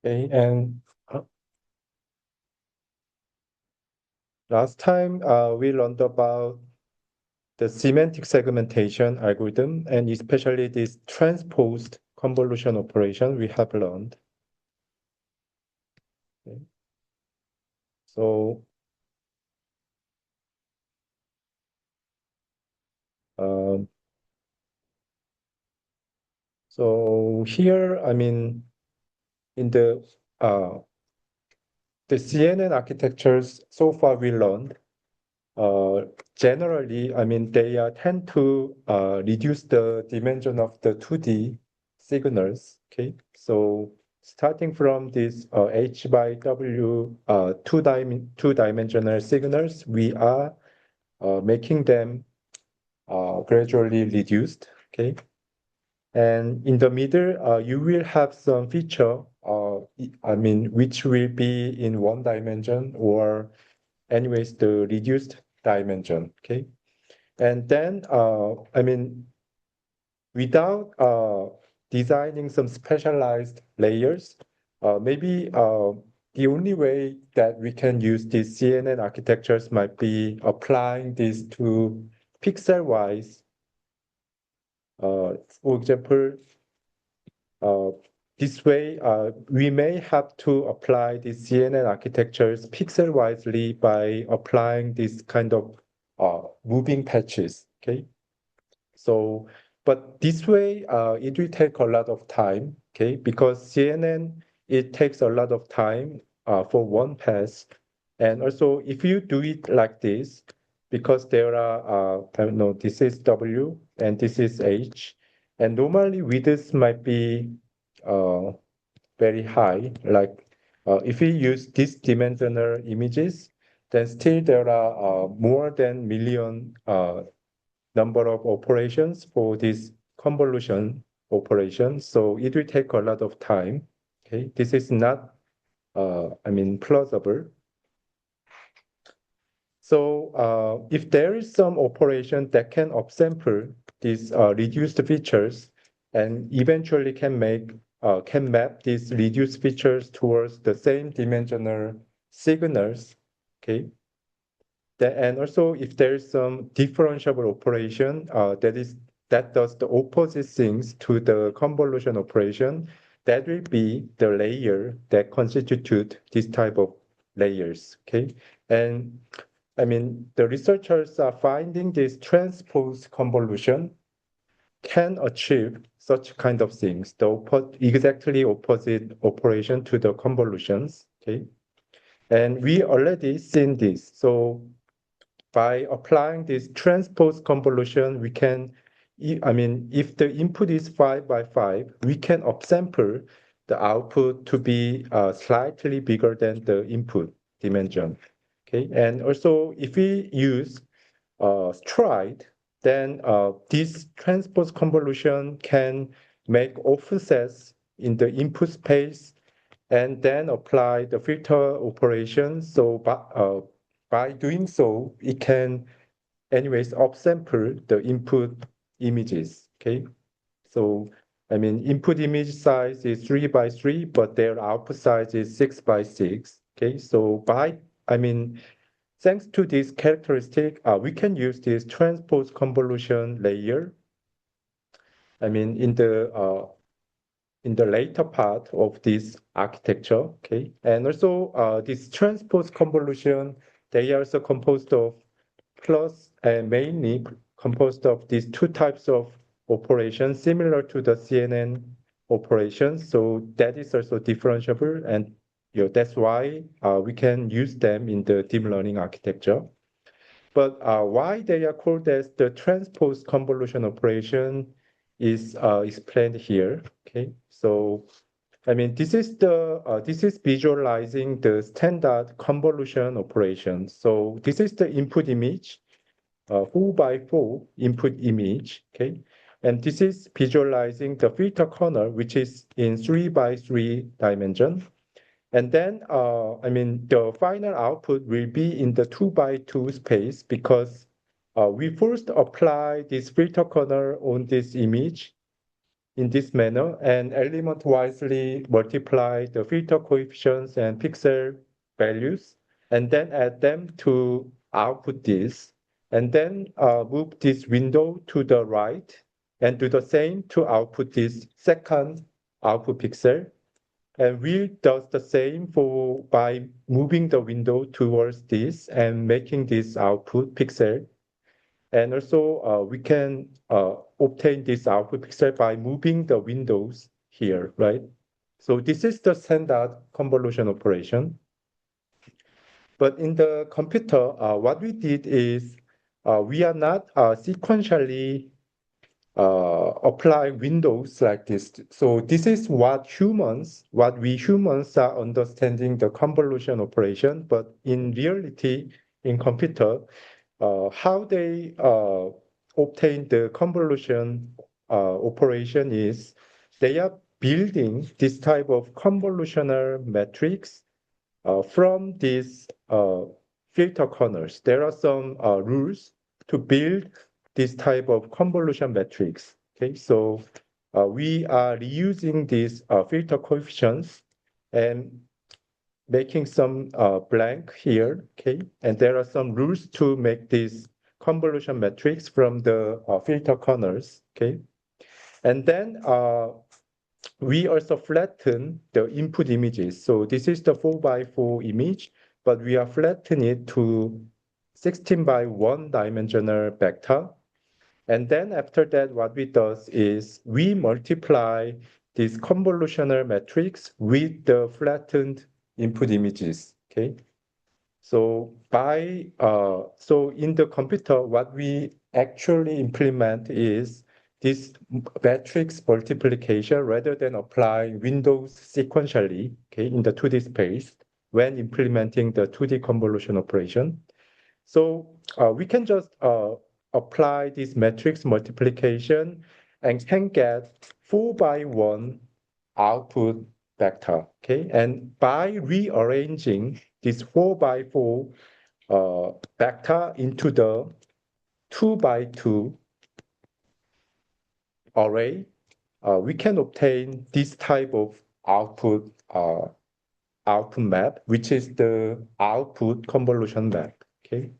Okay, and last time we learned about the semantic segmentation algorithm, and especially this transposed convolution operation we have learned. Okay. So, um, so here, I mean, in the CNN architectures so far we learned, generally, I mean, they tend to reduce the dimension of the 2D signals. Okay, so starting from this H by W two-dimensional signals, we are making them gradually reduced. Okay, and in the middle, you will have some feature, I mean, which will be in one dimension or anyways, the reduced dimension, okay? And then, I mean, without designing some specialized layers, maybe the only way that we can use these CNN architectures might be applying this to pixel-wise. For example, uh, this way, we may have to apply the CNN architectures pixel-wisely by applying this kind of moving patches, okay? So, but this way, it will take a lot of time, okay? Because CNN, it takes a lot of time for one pass. And also, if you do it like this, because there are, I don't know, this is W and this is H, and normally widths might be uh, very high. Like if we use this dimensional images, then still there are more than million number of operations for this convolution operation. So it will take a lot of time. Okay, this is not, I mean, plausible. So if there is some operation that can upsample these reduced features and eventually can map these reduced features towards the same dimensional signals, okay, and also, if there is some differentiable operation that does the opposite things to the convolution operation, that will be the layer that constitute this type of layers. Okay, and I mean the researchers are finding this transpose convolution can achieve such kind of things, the exactly opposite operation to the convolutions. Okay, and we already seen this. So by applying this transpose convolution, we can, I mean, if the input is 5 by 5, we can upsample the output to be slightly bigger than the input dimension. Okay, and also if we use stride, then this transpose convolution can make offsets in the input space and then apply the filter operation. So by doing so, it can anyways upsample the input images, okay? So, I mean, input image size is 3 by 3, but their output size is 6 by 6, okay? So I mean, thanks to this characteristic, we can use this transpose convolution layer. I mean, in the later part of this architecture, okay? And also this transpose convolution, they are also composed of plus and mainly composed of these two types of operations similar to the CNN operations. So that is also differentiable and that's why we can use them in the deep learning architecture. But why they are called as the transpose convolution operation is explained here. Okay, so I mean this is visualizing the standard convolution operation. So this is the input image, 4 by 4 input image. Okay, and this is visualizing the filter corner, which is in 3 by 3 dimension. And then, I mean, the final output will be in the 2 by 2 space because we first apply this filter corner on this image. in this manner and element wisely multiply the filter coefficients and pixel values and then add them to output this and then move this window to the right and do the same to output this second output pixel. And we does the same for by moving the window towards this and making this output pixel. And also we can obtain this output pixel by moving the windows here, right? So this is the standard convolution operation. But in the computer, what we did is we are not sequentially apply windows like this. So this is what we humans are understanding the convolution operation, but in reality, in computer, how they obtain the convolution operation is they are building this type of convolutional matrix from these filter corners. There are some rules to build this type of convolution matrix. Okay, so we are reusing these filter coefficients and making some blank here. Okay, and there are some rules to make this convolution matrix from the filter corners. Okay, and then we also flatten the input images. So this is the 4x4 image, but we are flattening it to 16 by 1 dimensional vector. And then after that, what we do is we multiply this convolutional matrix with the flattened input images. Okay. So so in the computer, what we actually implement is this matrix multiplication rather than applying windows sequentially, okay, in the 2D space when implementing the 2D convolution operation. So we can just apply this matrix multiplication and can get 4x1 output vector, okay? And by rearranging this 4x4 vector into the 2x2 array, we can obtain this type of output map, which is the output convolution map. Okay,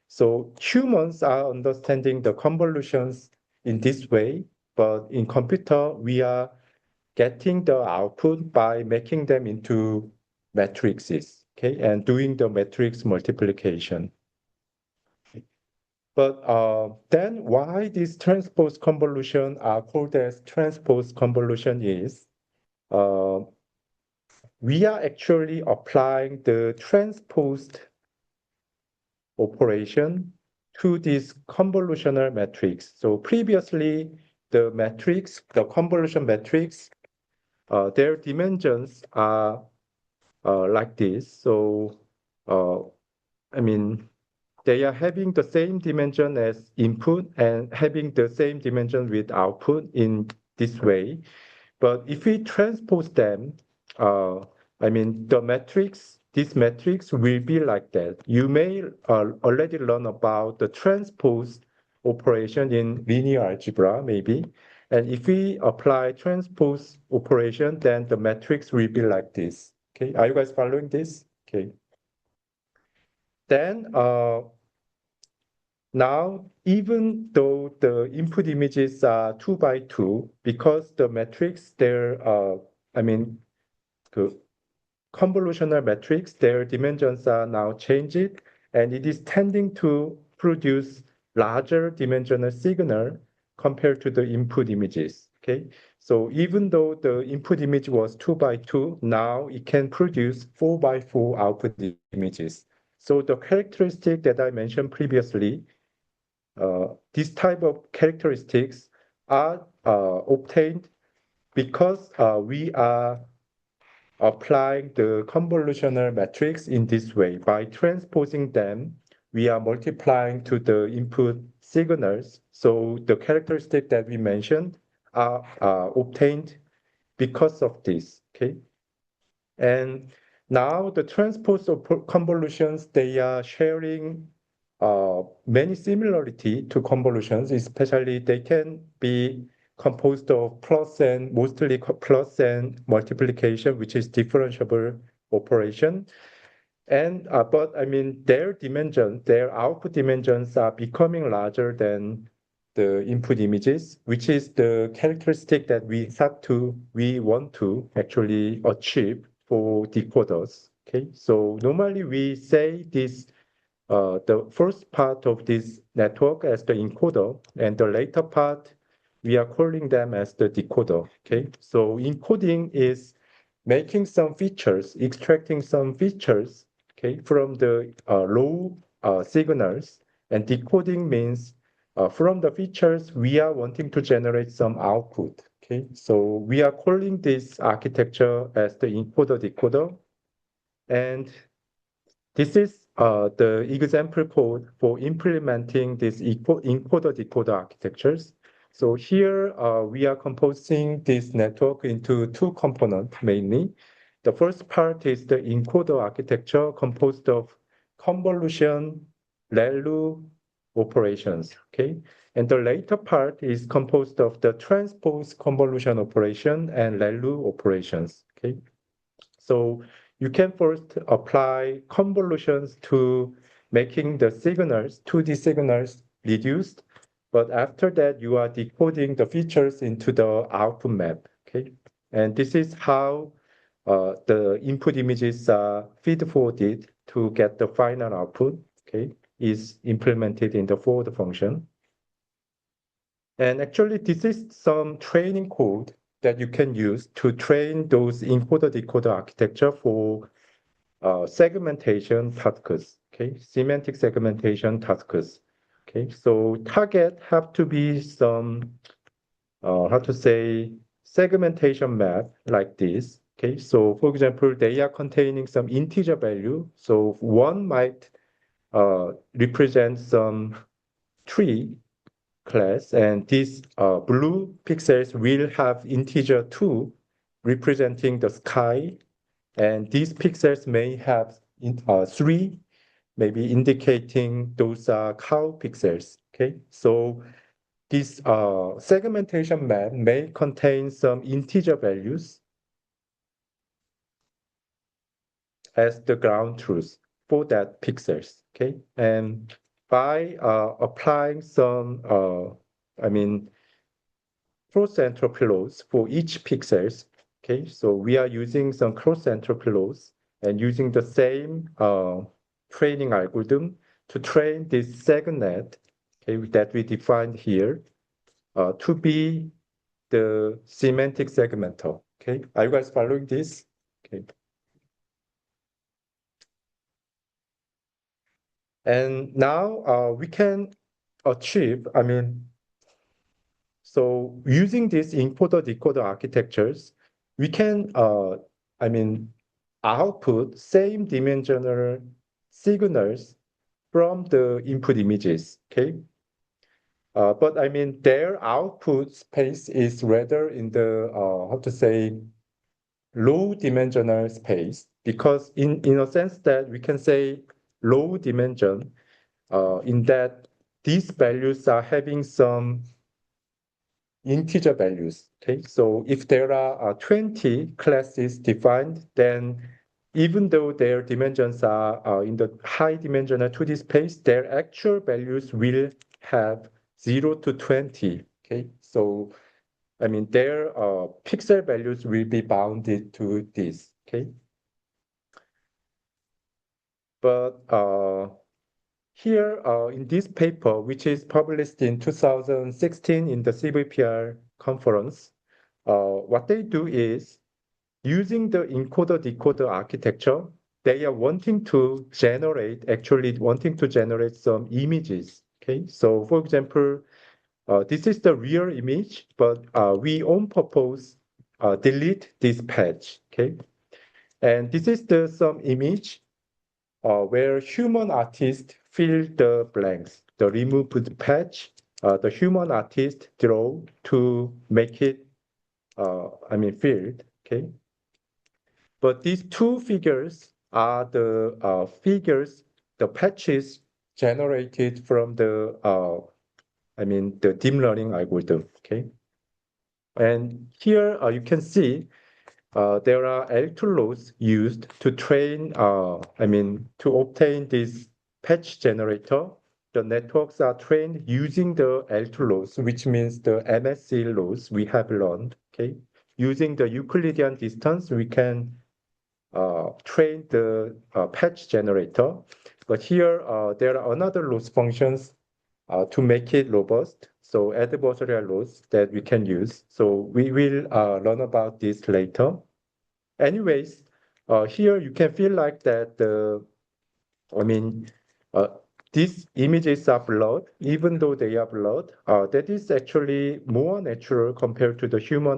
so humans are understanding the convolutions in this way, but in computer we are getting the output by making them into matrices. Okay, and doing the matrix multiplication. But then why this transpose convolution are called as transpose convolution is we are actually applying the transposed operation to this convolutional matrix. So previously, the matrix, the convolution matrix, their dimensions are like this. So, I mean, they are having the same dimension as input and having the same dimension with output in this way. But if we transpose them, this matrix will be like that. You may already learn about the transpose operation in linear algebra, maybe. And if we apply transpose operation, then the matrix will be like this. Okay, are you guys following this? Okay. Then now, even though the input images are 2x2, because the matrix there, the convolutional matrix, their dimensions are now changed, and it is tending to produce larger dimensional signal compared to the input images. Okay, so even though the input image was 2x2, now it can produce 4x4 output images. So the characteristic that I mentioned previously, this type of characteristics are obtained because we are applying the convolutional matrix in this way. By transposing them, we are multiplying to the input signals. So the characteristic that we mentioned are obtained because of this, okay? And now the transpose of convolutions, they are sharing many similarity to convolutions, especially they can be composed of mostly plus and multiplication, which is differentiable operation. And but I mean their dimensions, their output dimensions are becoming larger than the input images, which is the characteristic that we want to actually achieve for decoders. Okay, so normally we say this the first part of this network as the encoder, and the later part we are calling them as the decoder. Okay, so encoding is making some features, extracting some features, okay, from the raw signals, and decoding means from the features we are wanting to generate some output. Okay, so we are calling this architecture as the encoder decoder, and this is the example code for implementing this encoder-decoder architectures. So here we are composing this network into two components mainly. The first part is the encoder architecture composed of convolution, ReLU operations, okay? And the later part is composed of the transpose convolution operation and ReLU operations, okay? So you can first apply convolutions to making the signals, 2D signals reduced, but after that you are decoding the features into the output map, okay? And this is how the input images are feed-forwarded to get the final output, okay, is implemented in the forward function. And actually, this is some training code that you can use to train those encoder-decoder architecture for segmentation tasks, okay, semantic segmentation tasks. Okay, so target have to be some, how to say, segmentation map like this. Okay, so for example, they are containing some integer value. So one might represent some tree class, and these blue pixels will have integer 2 representing the sky, and these pixels may have 3 maybe indicating those are cow pixels. Okay, so this segmentation map may contain some integer values as the ground truth for that pixels. Okay, and by applying some I mean cross entropy loss for each pixels. Okay, so we are using some cross entropy loss and using the same training algorithm to train this SegNet, okay, that we defined here to be the semantic segmental. Okay, are you guys following this? Okay. And now we can achieve, so using these encoder-decoder architectures, we can, output same dimensional signals from the input images, okay? But their output space is rather in the, how to say, low dimensional space, because in a sense that we can say low dimension, in that these values are having some integer values. Okay, so if there are 20 classes defined, then even though their dimensions are in the high dimensional 2D space, their actual values will have 0 to 20. Okay, so their pixel values will be bounded to this. Okay, but here in this paper, which is published in 2016 in the CVPR conference, what they do is using the encoder-decoder architecture, they are actually wanting to generate some images. Okay, so for example, this is the real image, but we on purpose delete this patch. Okay, and this is some image where human artist fill the blanks, the removed patch, the human artist draw to make it, filled, okay? But these two figures are the figures, the patches generated from the deep learning algorithm, okay? And here you can see there are L2 loads used to train, to obtain this patch generator. The networks are trained using the L2 loads, which means the MSC loads we have learned, okay? Using the Euclidean distance, we can train the patch generator. But here, there are another loss functions to make it robust. So adversarial loss that we can use. So we will learn about this later. Anyways, here you can feel like that I mean, uh, these images are blurred, even though they are blurred. That is actually more natural compared to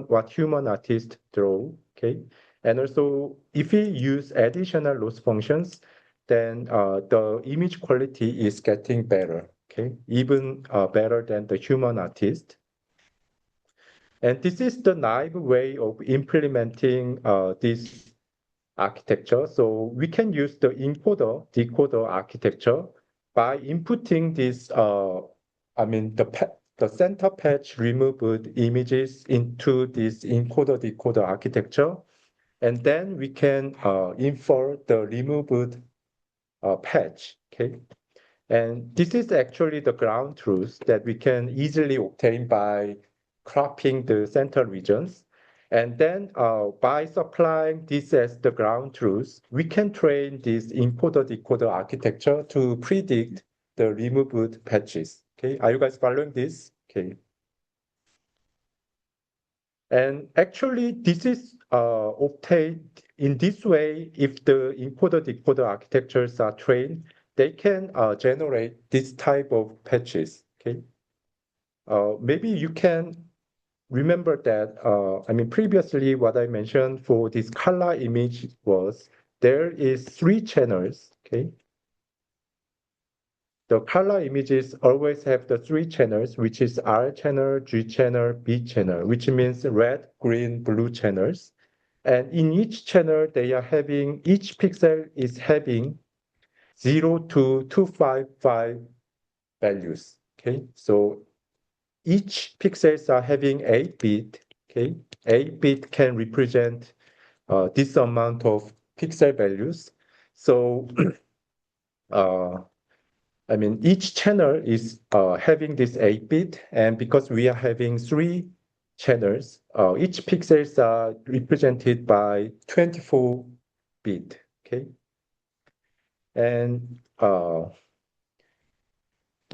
what human artists draw. Okay, and also if we use additional loss functions, then the image quality is getting better. Okay, even better than the human artist. And this is the naive way of implementing this architecture. So we can use the encoder decoder architecture by inputting this, the center patch removed images into this encoder decoder architecture. And then we can infer the removed patch. Okay. And this is actually the ground truth that we can easily obtain by cropping the center regions. And then by supplying this as the ground truth, we can train this encoder-decoder architecture to predict the removed patches. Okay, are you guys following this? Okay. And actually, this is obtained in this way. If the encoder-decoder architectures are trained, they can generate this type of patches. Okay, maybe you can remember that. Previously, what I mentioned for this color image was there is three channels. Okay, the color images always have the three channels, which is R channel, G channel, B channel, which means red, green, blue channels. And in each channel, each pixel is having 0 to 255 values. Okay, so each pixels are having 8 bit. Okay, 8 bit can represent this amount of pixel values. So each channel is having this 8 bit, and because we are having three channels, each pixels are represented by 24 bit. Okay, and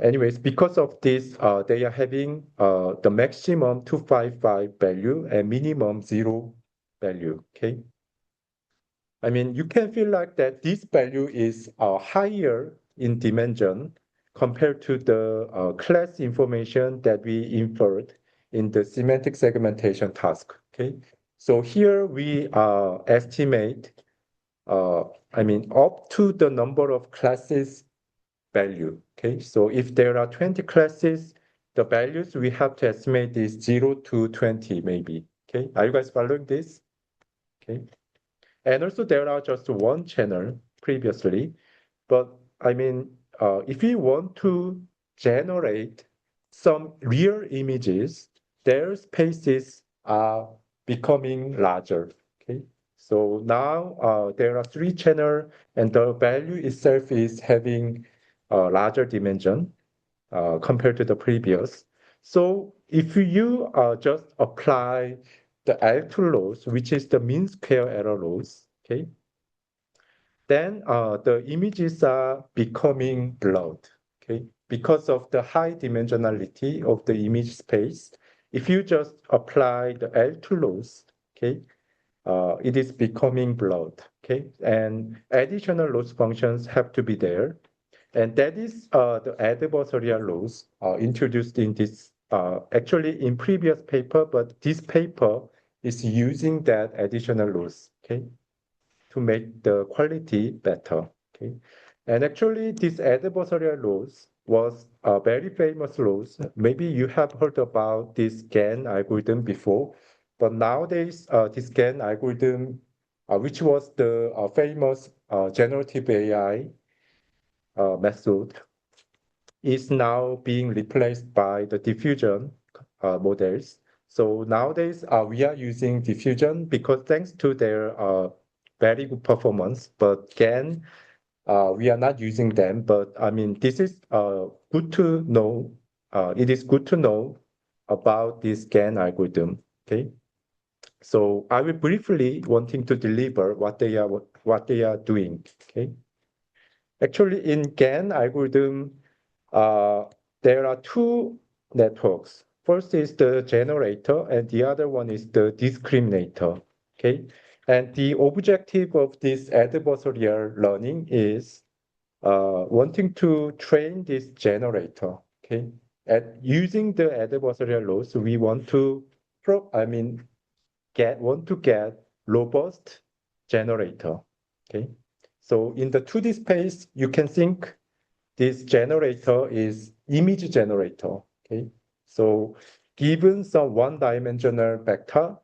anyways, because of this, they are having the maximum 255 value and minimum 0 value. Okay, you can feel like that this value is higher in dimension compared to the class information that we inferred in the semantic segmentation task. Okay, so here we estimate, up to the number of classes value. Okay, so if there are 20 classes, the values we have to estimate is 0 to 20 maybe. Okay, are you guys following this? Okay. And also there are just one channel previously, but if we want to generate some real images, their spaces are becoming larger. Okay, so now there are three channels, and the value itself is having a larger dimension compared to the previous. So if you just apply the L2 loss, which is the mean square error loss, okay, then the images are becoming blurred, okay, because of the high dimensionality of the image space. If you just apply the L2 loss, okay, it is becoming blurred, okay, and additional loss functions have to be there. And that is the adversarial loss introduced in this, actually in previous paper, but this paper is using that additional loss, okay, to make the quality better, okay. And actually this adversarial loss was a very famous loss. Maybe you have heard about this GAN algorithm before, but nowadays this GAN algorithm, which was the famous generative AI method, is now being replaced by the diffusion models. So nowadays, we are using diffusion because thanks to their very good performance, but GAN, we are not using them. But I mean, this is good to know. It is good to know about this GAN algorithm. Okay. So I will briefly wanting to deliver what they are doing. Okay. Actually, in GAN algorithm, uh, there are two networks. First is the generator, and the other one is the discriminator. Okay, and the objective of this adversarial learning is wanting to train this generator. Okay, at using the adversarial laws, we want to get robust generator. Okay, so in the 2D space, you can think this generator is image generator. Okay, so given some one-dimensional vector,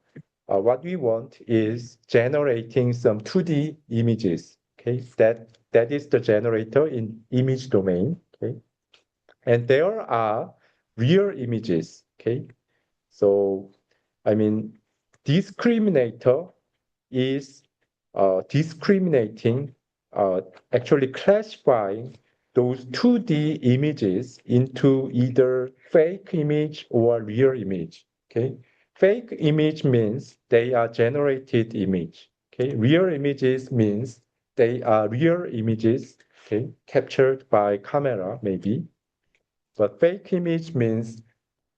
what we want is generating some 2D images. Okay, that is the generator in image domain. Okay, and there are real images. Okay, so I mean, discriminator is discriminating, actually classifying those 2D images into either fake image or real image. Okay, fake image means they are generated image. Okay, real images means they are real images. Okay, captured by camera maybe, but fake image means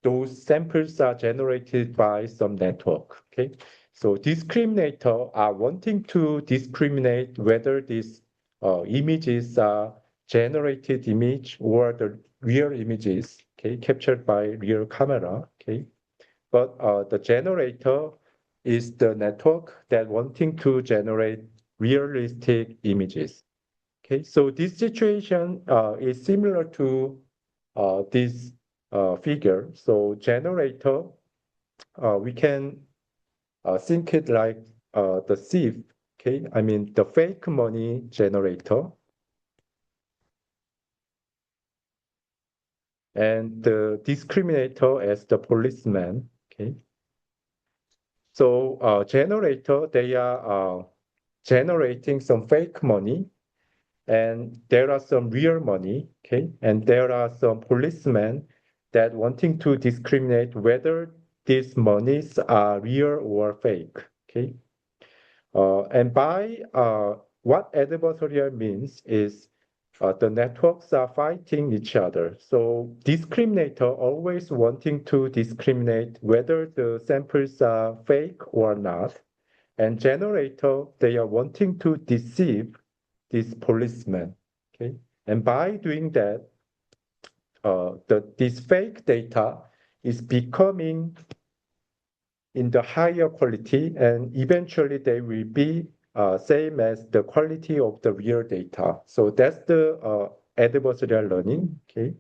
those samples are generated by some network. Okay, so discriminator are wanting to discriminate whether these images are generated image or the real images, okay, captured by real camera. Okay, but the generator is the network that wanting to generate realistic images. Okay, so this situation is similar to this figure. So generator, we can think it like the thief. Okay, I mean the fake money generator, and the discriminator as the policeman. Okay, so generator, they are generating some fake money, and there are some real money. Okay, and there are some policemen that wanting to discriminate whether these monies are real or fake. Okay, and by what adversarial means is the networks are fighting each other. So discriminator always wanting to discriminate whether the samples are fake or not. And generator, they are wanting to deceive this policeman. Okay. And by doing that, this fake data is becoming in the higher quality, and eventually they will be same as the quality of the real data. So that's the adversarial learning. Okay.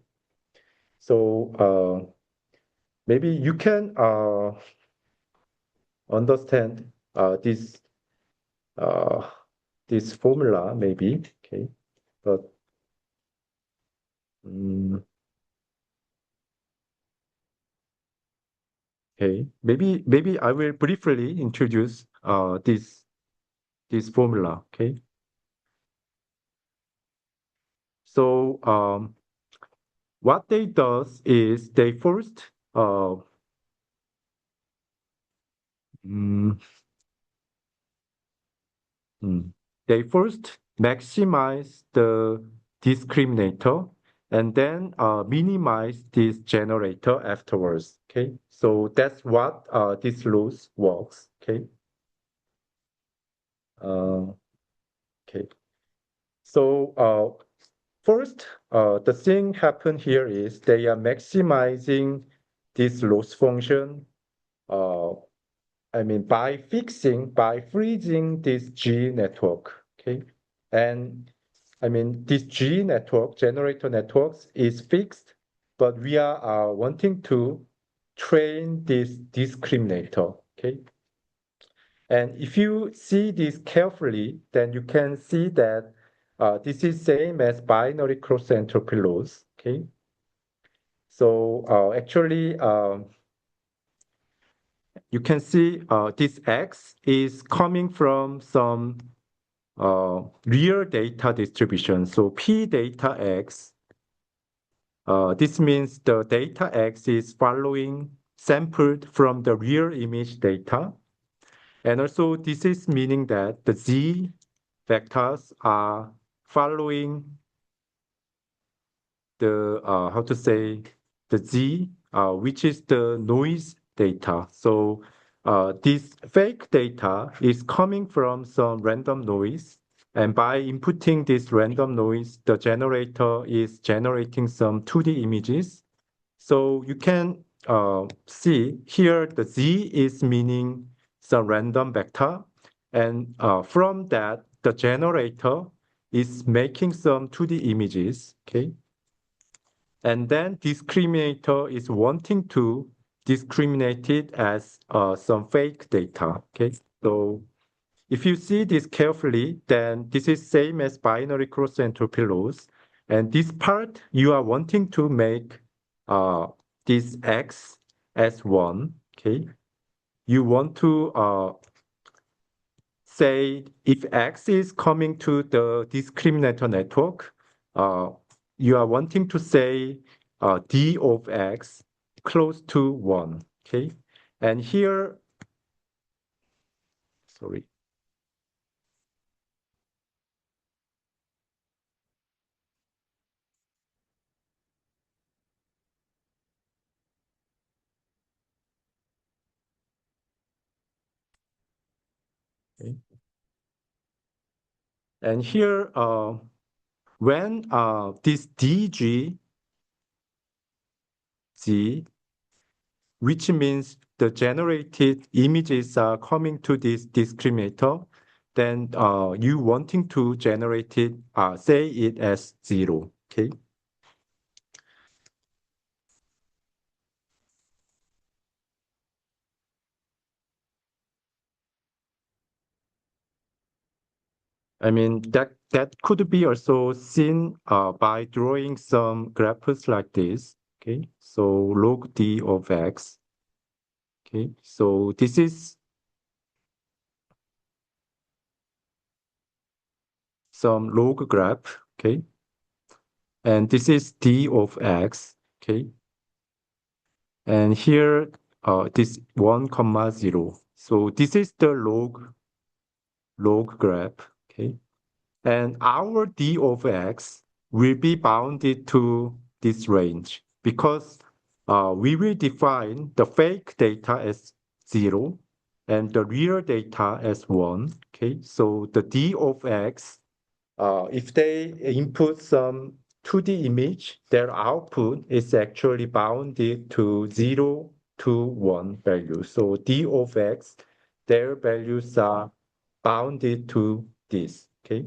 So maybe you can understand uh, this formula maybe. Okay. But mm, okay, maybe I will briefly introduce this formula. Okay. So what they does is they first mm, mm, they first maximize the discriminator and then minimize this generator afterwards. Okay, so that's what this rules works. Okay, uh, okay. So first, the thing happen here is they are maximizing this loss function. Uh, I mean, by freezing this G network, okay? And I mean, this G network, generator networks, is fixed, but we are wanting to train this discriminator, okay? And if you see this carefully, then you can see that this is same as binary cross entropy laws, okay? So actually, you can see this X is coming from some real data distribution. So P data X, this means the data X is following sampled from the real image data. And also this is meaning that the Z vectors are following the, how to say, the Z, which is the noise data. So this fake data is coming from some random noise. And by inputting this random noise, the generator is generating some 2D images. So you can see here the Z is meaning some random vector. And from that, the generator is making some 2D images, okay? And then discriminator is wanting to discriminate it as some fake data, okay? So if you see this carefully, then this is same as binary cross entropy laws. And this part, you are wanting to make this X as 1, okay? You want to say if X is coming to the discriminator network, you are wanting to say D of X close to 1, okay? And here, sorry. Okay. And here, when this DG, Z, which means the generated images are coming to this discriminator, then you wanting to generate it, say it as 0, okay? I mean, that could be also seen by drawing some graphs like this, okay? So log D of X, okay? So this is some log graph, okay? And this is D of X, okay? And here, this 1 comma 0. So this is the log graph, okay? And our D of X will be bounded to this range because we will define the fake data as 0 and the real data as 1, okay? So the D of X, if they input some 2D image, their output is actually bounded to 0 to 1 value. So D of X, their values are bounded to this, okay?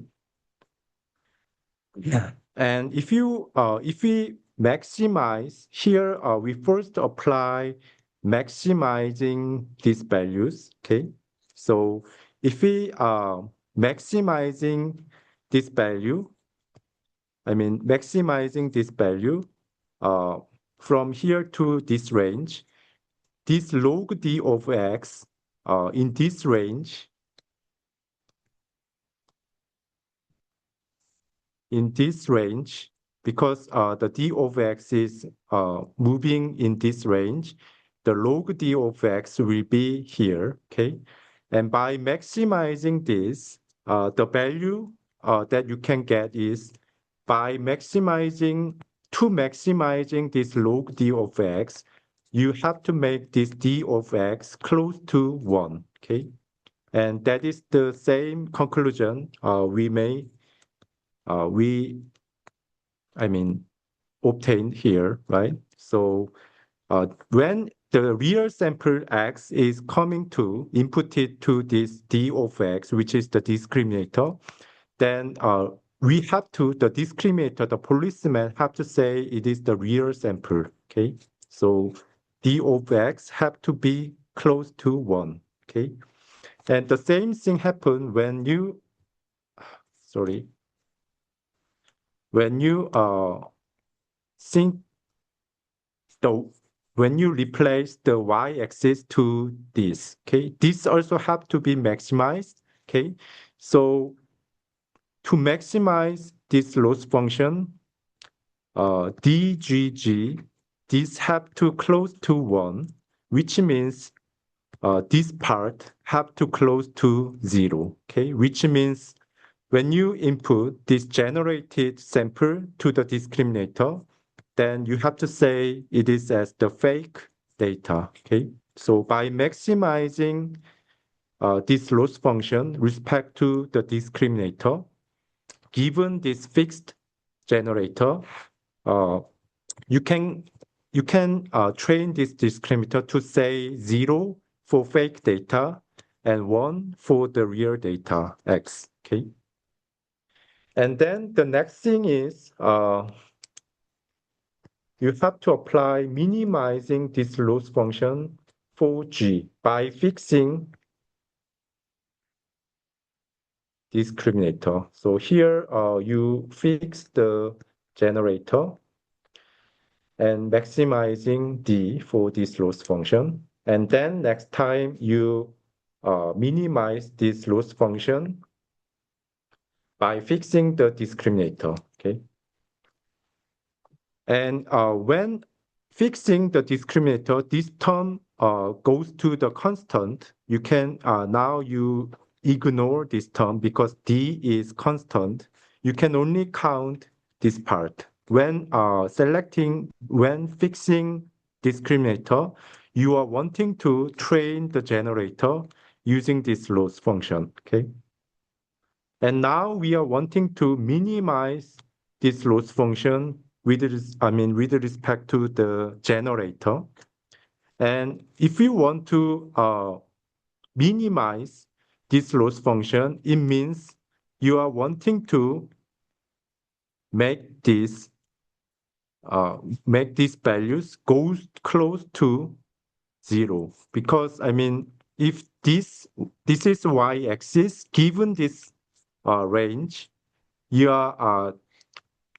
Yeah. And if we maximize here, we first apply maximizing these values, okay? So if we maximizing this value, I mean maximizing this value uh, from here to this range, this log D of X in this range, because the D of X is moving in this range, the log D of X will be here, okay? And by maximizing this, the value that you can get is by maximizing this log D of X, you have to make this D of X close to 1, okay? And that is the same conclusion we I mean, obtained here, right? So when the real sample X is coming to inputted to this D of X, which is the discriminator, then we have to, the discriminator, the policeman have to say it is the real sample, okay? So D of X have to be close to 1, okay? And the same thing happen when you, sorry, when you think the when you replace the y-axis to this, okay? This also have to be maximized, okay? So to maximize this loss function, DGG, this have to close to 1, which means this part have to close to 0, okay? Which means when you input this generated sample to the discriminator, then you have to say it is as the fake data, okay? So by maximizing this loss function respect to the discriminator, given this fixed generator, uh, you can train this discriminator to say 0 for fake data and 1 for the real data x, okay? And then the next thing is you have to apply minimizing this loss function for G by fixing discriminator. So here you fix the generator and maximizing D for this loss function. And then next time you minimize this loss function by fixing the discriminator, okay? And when fixing the discriminator, this term goes to the constant. You can now you ignore this term because D is constant. You can only count this part. When when fixing discriminator, you are wanting to train the generator using this loss function, okay? And now we are wanting to minimize this loss function with respect to the generator. And if you want to minimize this loss function, it means you are wanting to make these values go close to 0. Because if this is y-axis, given this range, you are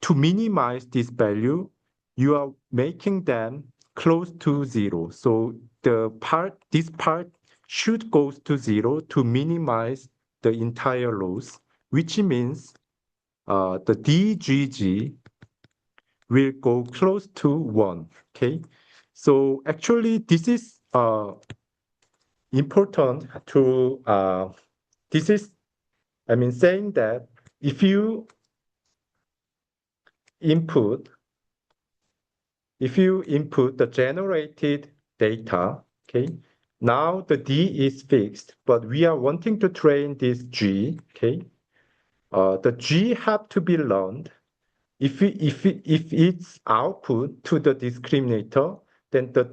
to minimize this value, you are making them close to 0. So this part should go to 0 to minimize the entire loss, which means the DGG will go close to 1, okay? So actually this is important to, saying that if you input the generated data, okay, now the D is fixed, but we are wanting to train this G, okay, the G have to be learned. If its output to the discriminator, then the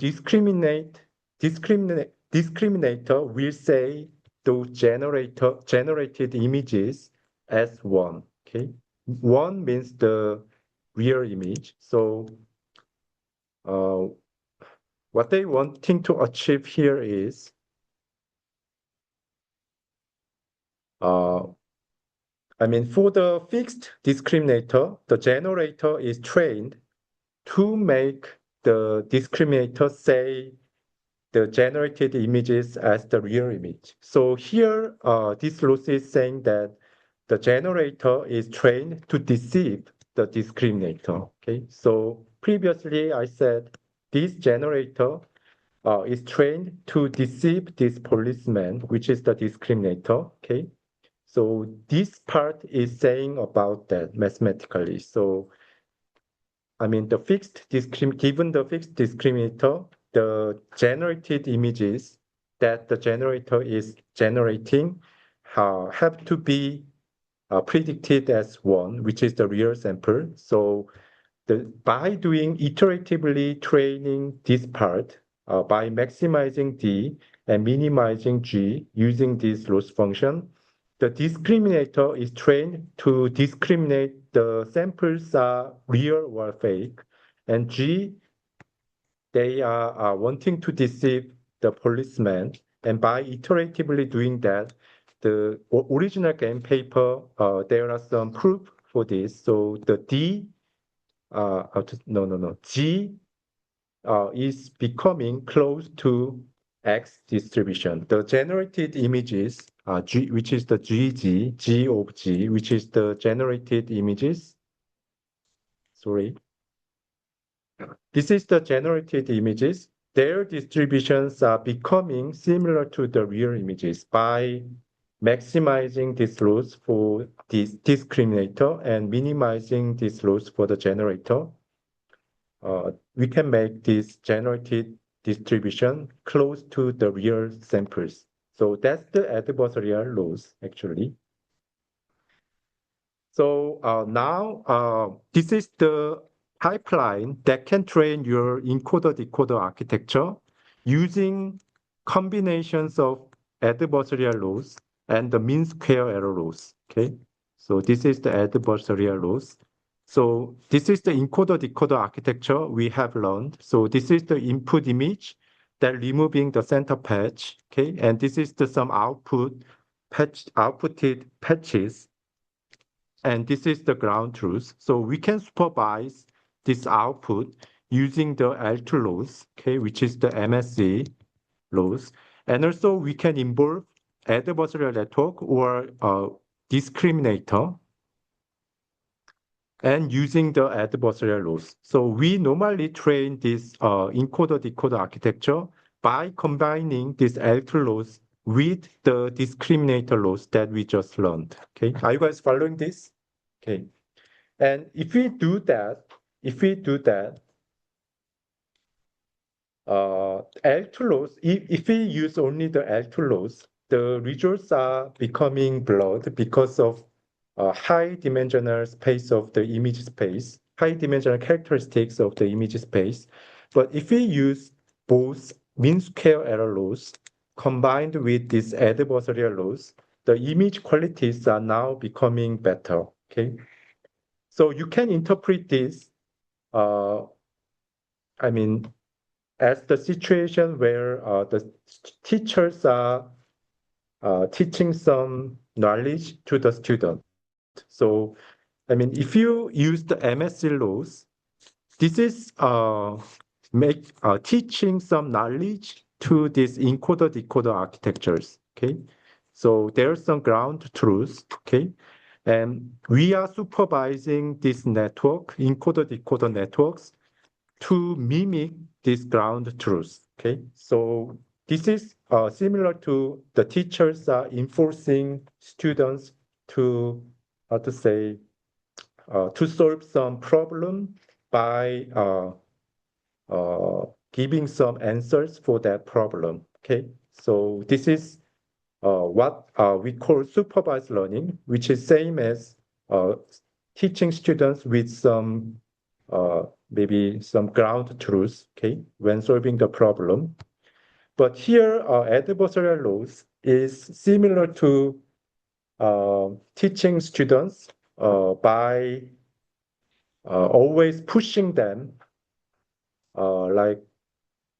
discriminator will say those generated images as 1, okay? 1 means the real image. So what they wanting to achieve here is for the fixed discriminator, the generator is trained to make the discriminator say the generated images as the real image. So here, this loss is saying that the generator is trained to deceive the discriminator, okay? So previously I said this generator is trained to deceive this policeman, which is the discriminator, okay? So this part is saying about that mathematically. So given the fixed discriminator, the generated images that the generator is generating have to be predicted as 1, which is the real sample. So by doing iteratively training this part, by maximizing D and minimizing G using this loss function, the discriminator is trained to discriminate the samples are real or fake, and G, they are wanting to deceive the policeman. And by iteratively doing that, the original game paper, there are some proof for this. So the D, G is becoming close to X distribution. The generated images, G, which is the G of G, which is the generated images. Sorry. This is the generated images. Their distributions are becoming similar to the real images by maximizing this loss for this discriminator and minimizing this loss for the generator. We can make this generated distribution close to the real samples. So that's the adversarial loss, actually. So now this is the pipeline that can train your encoder-decoder architecture using combinations of adversarial loss and the mean square error loss. Okay, so this is the adversarial loss. So this is the encoder-decoder architecture we have learned. So this is the input image that removing the center patch. Okay, and this is the some output outputted patches. And this is the ground truth. So we can supervise this output using the L2 loss, okay, which is the MSE loss. And also we can involve adversarial network or discriminator and using the adversarial loss. So we normally train this encoder-decoder architecture by combining this L2 loss with the discriminator loss that we just learned. Okay, are you guys following this? Okay, and if we do that, L2 loss, if we use only the L2 loss, the results are becoming blurred because of high dimensional space of the image space, high dimensional characteristics of the image space. But if we use both mean square error loss combined with this adversarial loss, the image qualities are now becoming better. Okay, so you can interpret this, as the situation where the teachers are teaching some knowledge to the student. So, if you use the MSC laws, this is teaching some knowledge to these encoder-decoder architectures. Okay, so there's some ground truth. Okay, and we are supervising this network, encoder-decoder networks, to mimic this ground truth. Okay, so this is similar to the teachers are enforcing students to to solve some problem by giving some answers for that problem. Okay, so this is what we call supervised learning, which is same as teaching students with some maybe some ground truth, okay, when solving the problem. But here, adversarial loss is similar to teaching students by always pushing them like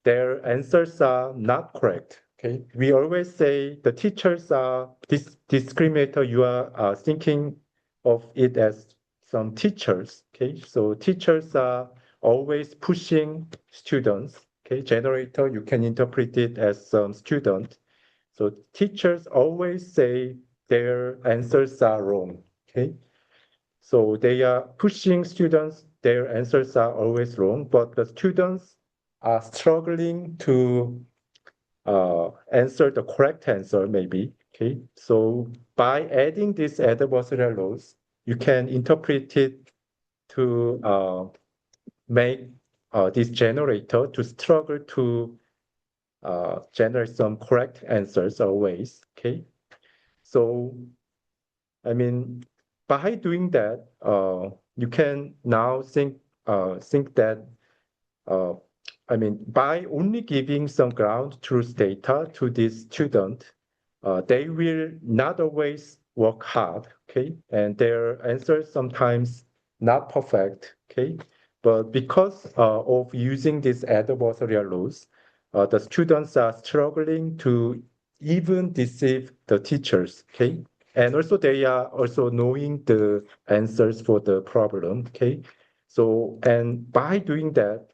their answers are not correct. Okay, we always say the teachers are this discriminator. You are thinking of it as some teachers. Okay, so teachers are always pushing students. Okay, generator, you can interpret it as some student. So teachers always say their answers are wrong. Okay, so they are pushing students. Their answers are always wrong, but the students are struggling to answer the correct answer, maybe. Okay, so by adding this adversarial loss, you can interpret it to make this generator to struggle to generate some correct answers always. Okay, so by doing that, you can now think that by only giving some ground truth data to this student, they will not always work hard, okay? And their answers sometimes not perfect, okay? But because of using this adversarial loss, the students are struggling to even deceive the teachers, okay? And also they are also knowing the answers for the problem, okay? So, and by doing that,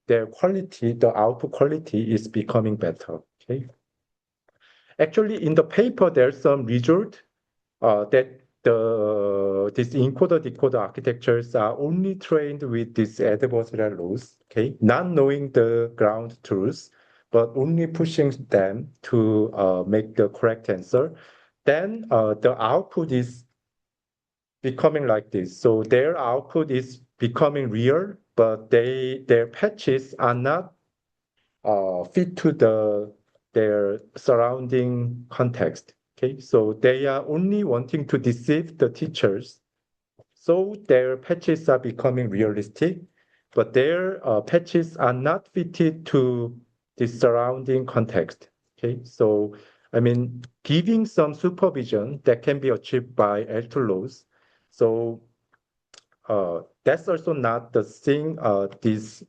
their quality, the output quality is becoming better. Okay. Actually, in the paper, there's some result that this encoder decoder architectures are only trained with this adversarial laws, okay, not knowing the ground truths, but only pushing them to make the correct answer. Then the output is becoming like this. So their output is becoming real, but their patches are not fit to their surrounding context. Okay, so they are only wanting to deceive the teachers. So their patches are becoming realistic, but their patches are not fitted to the surrounding context. Okay, so I mean, giving some supervision that can be achieved by L2 laws. So that's also not the thing these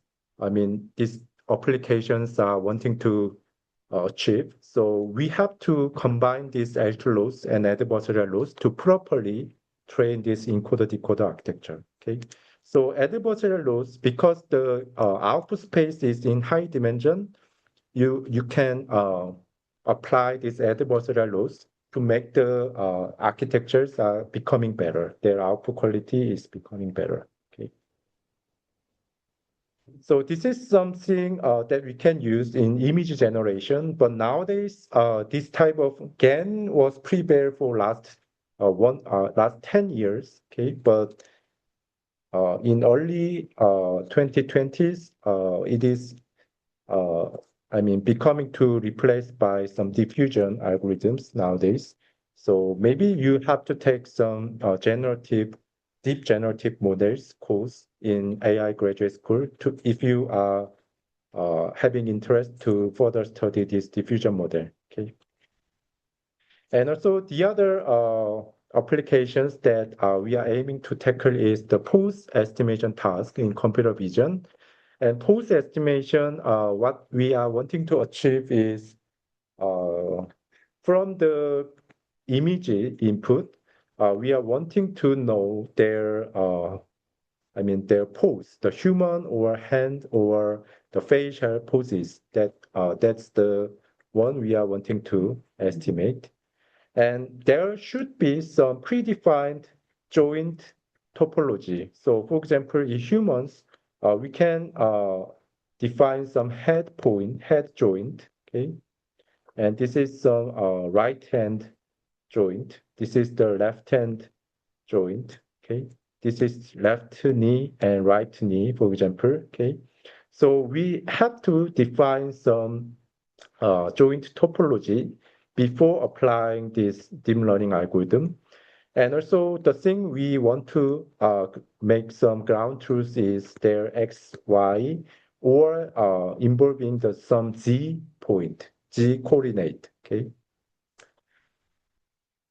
applications are wanting to achieve. So we have to combine these L2 laws and adversarial laws to properly train this encoder-decoder architecture. Okay. So adversarial laws, because the output space is in high dimension, you can apply these adversarial laws to make the architectures are becoming better. Their output quality is becoming better. Okay. So this is something that we can use in image generation, but nowadays this type of GAN was prepared for last 10 years. Okay, but in early 2020s, it is uh, becoming to replaced by some diffusion algorithms nowadays. So maybe you have to take some deep generative models course in AI graduate school to if you are having interest to further study this diffusion model. Okay. And also the other applications that we are aiming to tackle is the pose estimation task in computer vision. And pose estimation, what we are wanting to achieve is from the image input, we are wanting to know their pose, the human or hand or the facial poses. That's the one we are wanting to estimate. And there should be some predefined joint topology. So for example, in humans, we can define some head joint, okay? And this is some right hand joint. This is the left hand joint, okay? This is left knee and right knee, for example, okay? So we have to define some joint topology before applying this deep learning algorithm. And also the thing we want to make some ground truth is their x, y, or involving some z coordinate, okay?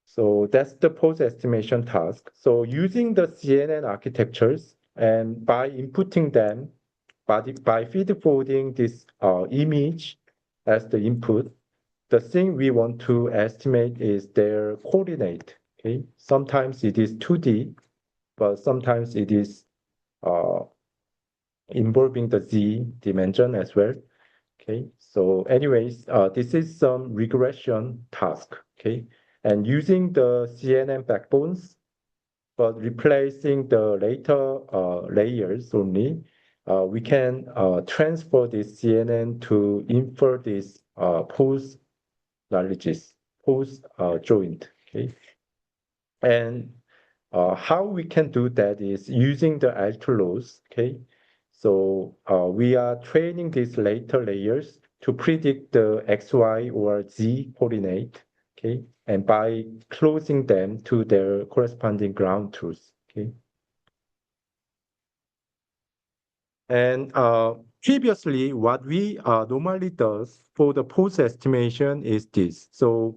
So that's the pose estimation task. So using the CNN architectures and by inputting them, by feed forwarding this image as the input, the thing we want to estimate is their coordinate. Okay, sometimes it is 2D, but sometimes it is uh, involving the z dimension as well. Okay, so anyways, this is some regression task. Okay, and using the CNN backbones, but replacing the later layers only, we can transfer this CNN to infer this pose knowledges, pose joint. Okay, and how we can do that is using the alter laws. Okay, so we are training these later layers to predict the x, y, or z coordinate. Okay, and by closing them to their corresponding ground truth. Okay, and previously, what we normally does for the pose estimation is this. So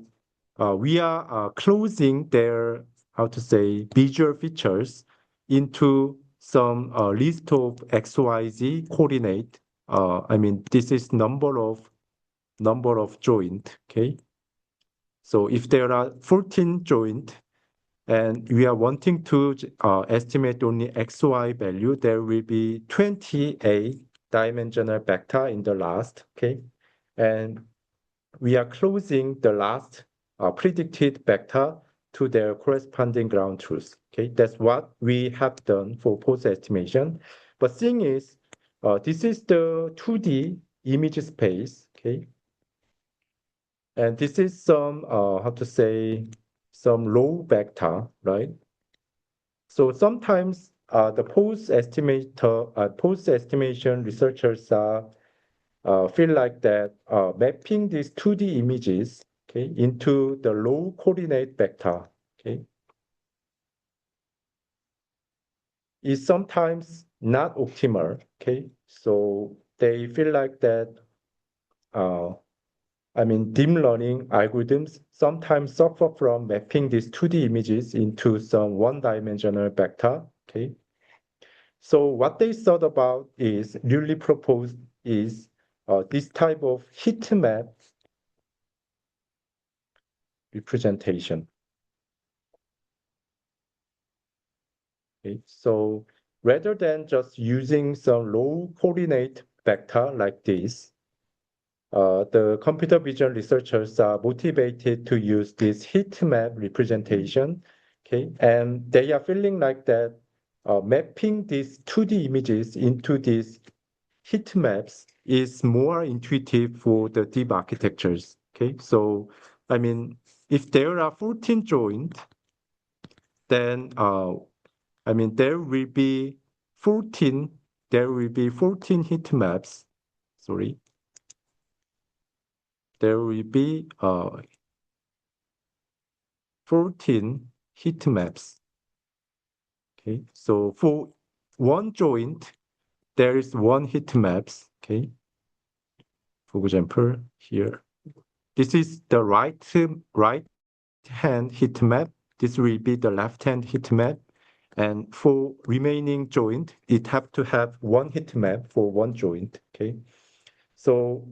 we are closing their, how to say, visual features into some list of XYZ coordinate. This is number of joint. Okay. So if there are 14 joint and we are wanting to estimate only XY value, there will be 28 dimensional vector in the last, okay? And we are closing the last predicted vector to their corresponding ground truth, okay? That's what we have done for pose estimation. But thing is, this is the 2D image space, okay? And this is some, how to say, some low vector, right? So sometimes the pose estimation researchers feel like that mapping these 2D images, okay, into the low coordinate vector, okay, is sometimes not optimal, okay? So they feel like that, uh, deep learning algorithms sometimes suffer from mapping these 2D images into some one-dimensional vector, okay? So what they thought about is, newly proposed is this type of heat map representation. Okay? So rather than just using some low coordinate vector like this, the computer vision researchers are motivated to use this heat map representation. Okay, and they are feeling like that mapping these 2D images into these heat maps is more intuitive for the deep architectures. Okay, so if there are 14 joints, then there will be 14. There will be 14 heat maps. Sorry, there will be 14 heat maps. Okay, so for one joint, there is one heat maps. Okay, for example, here, this is the right hand heat map. This will be the left hand heat map. And for remaining joint, it have to have one heat map for one joint. Okay, so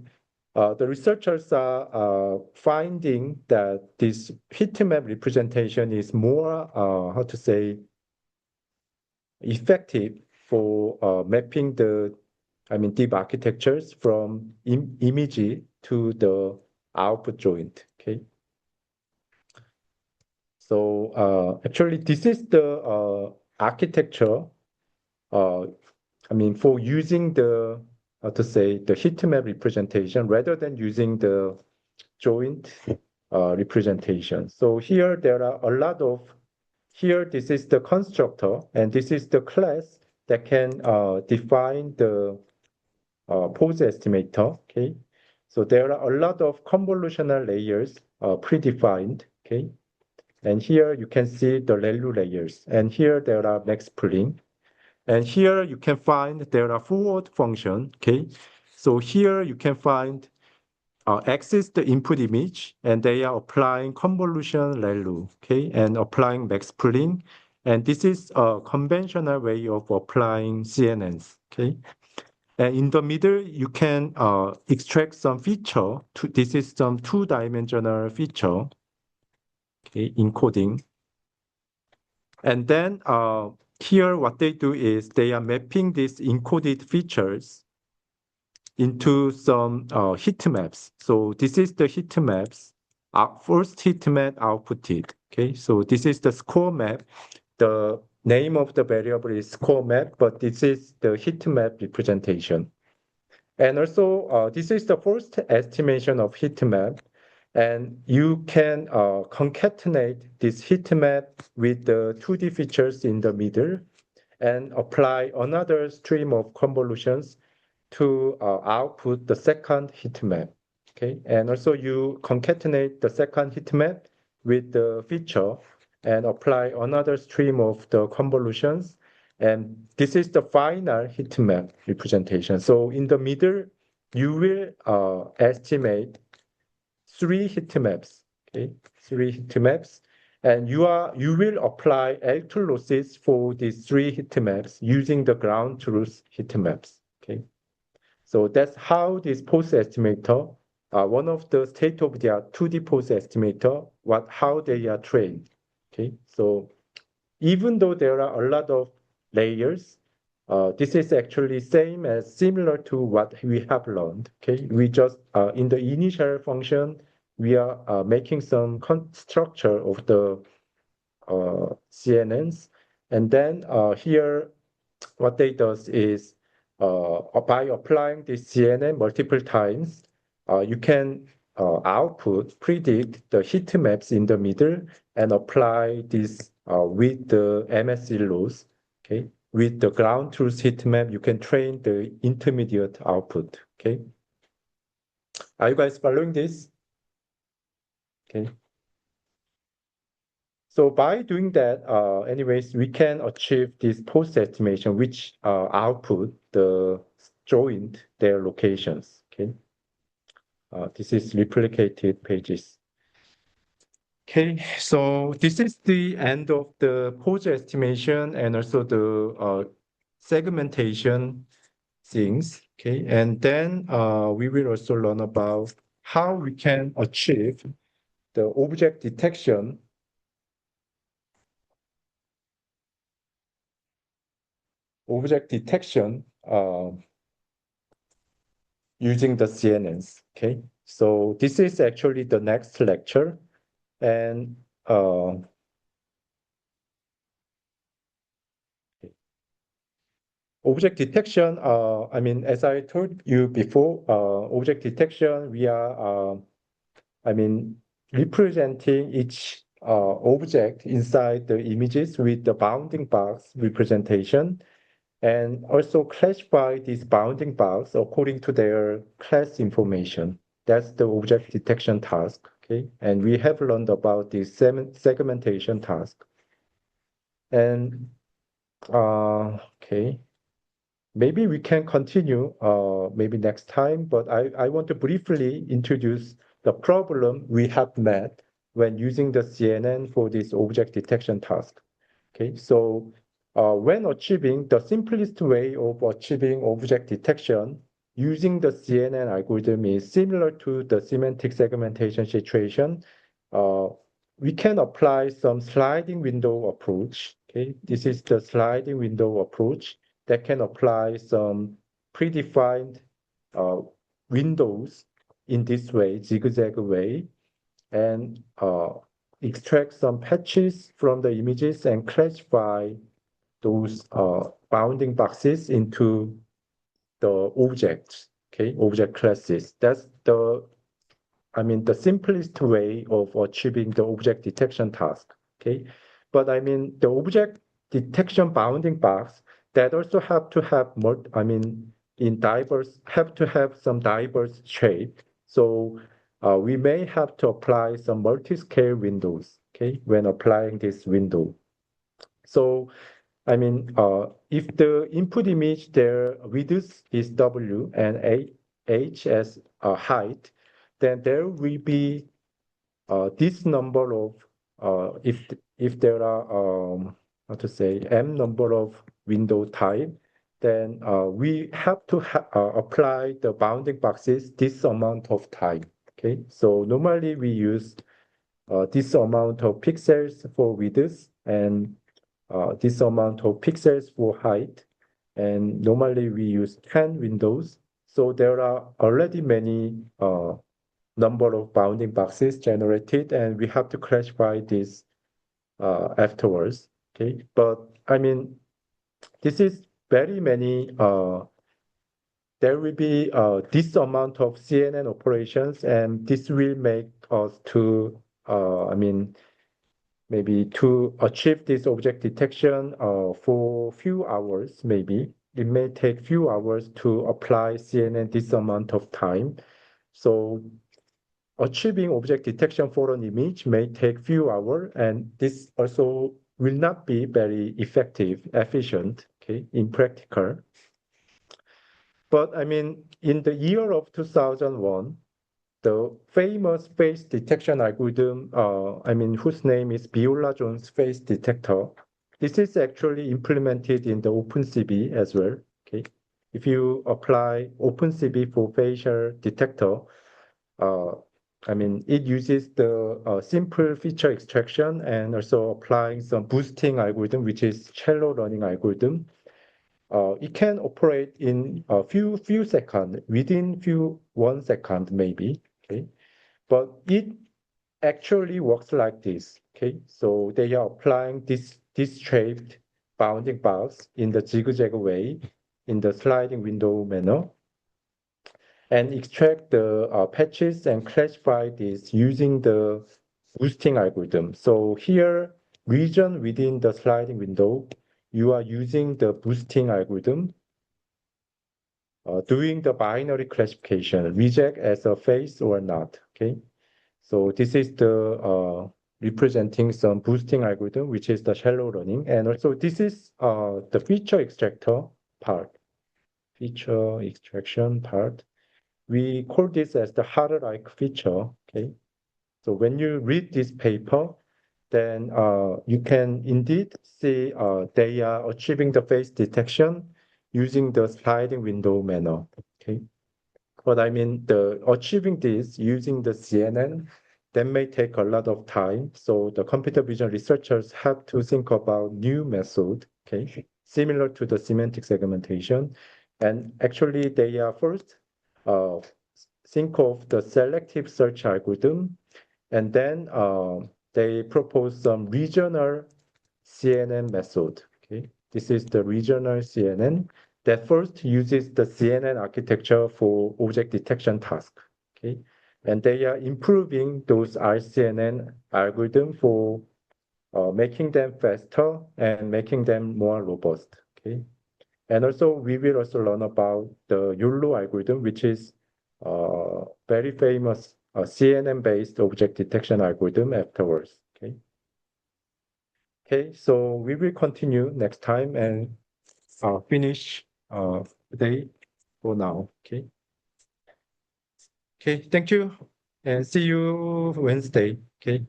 the researchers are finding that this heat map representation is more, how to say, effective for mapping the, deep architectures from image to the output joint. Okay. So actually, this is the architecture. Uh, for using the, how to say, the heat map representation rather than using the joint representation. So here there are a lot of, here this is the constructor and this is the class that can define the pose estimator. Okay, so there are a lot of convolutional layers predefined. Okay, and here you can see the ReLU layers, and here there are max pooling. And here you can find there are forward function. Okay, so here you can find X is the input image, and they are applying convolution ReLU, okay, and applying max pooling. And this is a conventional way of applying CNNs, okay. And in the middle, you can extract some feature. This is some two-dimensional feature, okay, encoding. And then here, what they do is they are mapping these encoded features into some heat maps. So this is the heat maps. First heat map outputted. Okay, so this is the score map. The name of the variable is score map, but this is the heat map representation. And also, this is the first estimation of heat map. And you can concatenate this heat map with the 2D features in the middle and apply another stream of convolutions to output the second heat map. Okay, and also you concatenate the second heat map with the feature and apply another stream of the convolutions. And this is the final heat map representation. So in the middle, you will estimate 3 heat maps. Okay, 3 heat maps. And you will apply L2 losses for these 3 heat maps using the ground truth heat maps. Okay. So that's how this pose estimator, one of the state-of-the-art 2D pose estimator, how they are trained. Okay, so even though there are a lot of layers, This is actually similar to what we have learned. Okay, we just in the initial function we are making some structure of the CNNs, and then here what they does is by applying this CNN multiple times, you can predict the heat maps in the middle and apply this with the MSE loss. Okay, with the ground truth heat map, you can train the intermediate output. Okay, are you guys following this? Okay. So by doing that, anyways, we can achieve this post estimation, which output the joint their locations. Okay, this is replicated pages. Okay, so this is the end of the pose estimation and also the segmentation things. Okay, and then we will also learn about how we can achieve the object detection using the CNNs. Okay, so this is actually the next lecture, and object detection. I mean, as I told you before, object detection we are, I mean, representing each object inside the images with the bounding box representation, and also classify these bounding box according to their class information. That's the object detection task. Okay, and we have learned about the segmentation task. And okay, maybe we can continue maybe next time, but I want to briefly introduce the problem we have met when using the CNN for this object detection task. Okay, so when achieving the simplest way of achieving object detection using the CNN algorithm is similar to the semantic segmentation situation. Uh, we can apply some sliding window approach. Okay, this is the sliding window approach that can apply some predefined uh, windows in this way, zigzag way, and extract some patches from the images and classify those bounding boxes into the objects, okay, object classes. That's the simplest way of achieving the object detection task, okay? But I mean, the object detection bounding box that also have to have have to have some diverse shape. So we may have to apply some multi-scale windows, okay, when applying this window. So if the input image, their width is W and H as height, then there will be this number of if there are how to say m number of window type, then we have to apply the bounding boxes this amount of time. Okay, so normally we use this amount of pixels for width and this amount of pixels for height, and normally we use 10 windows. So there are already many number of bounding boxes generated, and we have to classify this afterwards. Okay, but I mean, this is very many. There will be this amount of CNN operations, and this will make us to, maybe to achieve this object detection for few hours. Maybe it may take few hours to apply CNN this amount of time. So achieving object detection for an image may take few hours, and this also will not be very efficient, okay, in practical. But I mean, in the year of 2001, the famous face detection algorithm, whose name is Viola-Jones face detector, this is actually implemented in the OpenCV as well, okay? If you apply OpenCV for facial detector, it uses the simple feature extraction and also applying some boosting algorithm, which is shallow learning algorithm. it can operate in a few seconds, within 1 second maybe, okay? But it actually works like this, okay? So they are applying this shaped bounding box in the zigzag way, in the sliding window manner, and extract the patches and classify this using the boosting algorithm. So here, region within the sliding window, you are using the boosting algorithm, doing the binary classification, reject as a face or not, okay? So this is the representing some boosting algorithm, which is the shallow learning. And also this is the feature extractor part, feature extraction part. We call this as the Harder-like feature, okay? So when you read this paper, then you can indeed see they are achieving the face detection using the sliding window manner, okay? But I mean, the achieving this using the CNN, that may take a lot of time. So the computer vision researchers have to think about new method, okay, similar to the semantic segmentation. And actually, they are first uh, think of the selective search algorithm, and then they propose some regional CNN method. Okay, this is the regional CNN that first uses the CNN architecture for object detection task. Okay, and they are improving those RCNN algorithm for making them faster and making them more robust. Okay, and also we will also learn about the YOLO algorithm, which is very famous CNN-based object detection algorithm afterwards. Okay. Okay, so we will continue next time and finish today for now. Okay. Okay, thank you and see you Wednesday. Okay.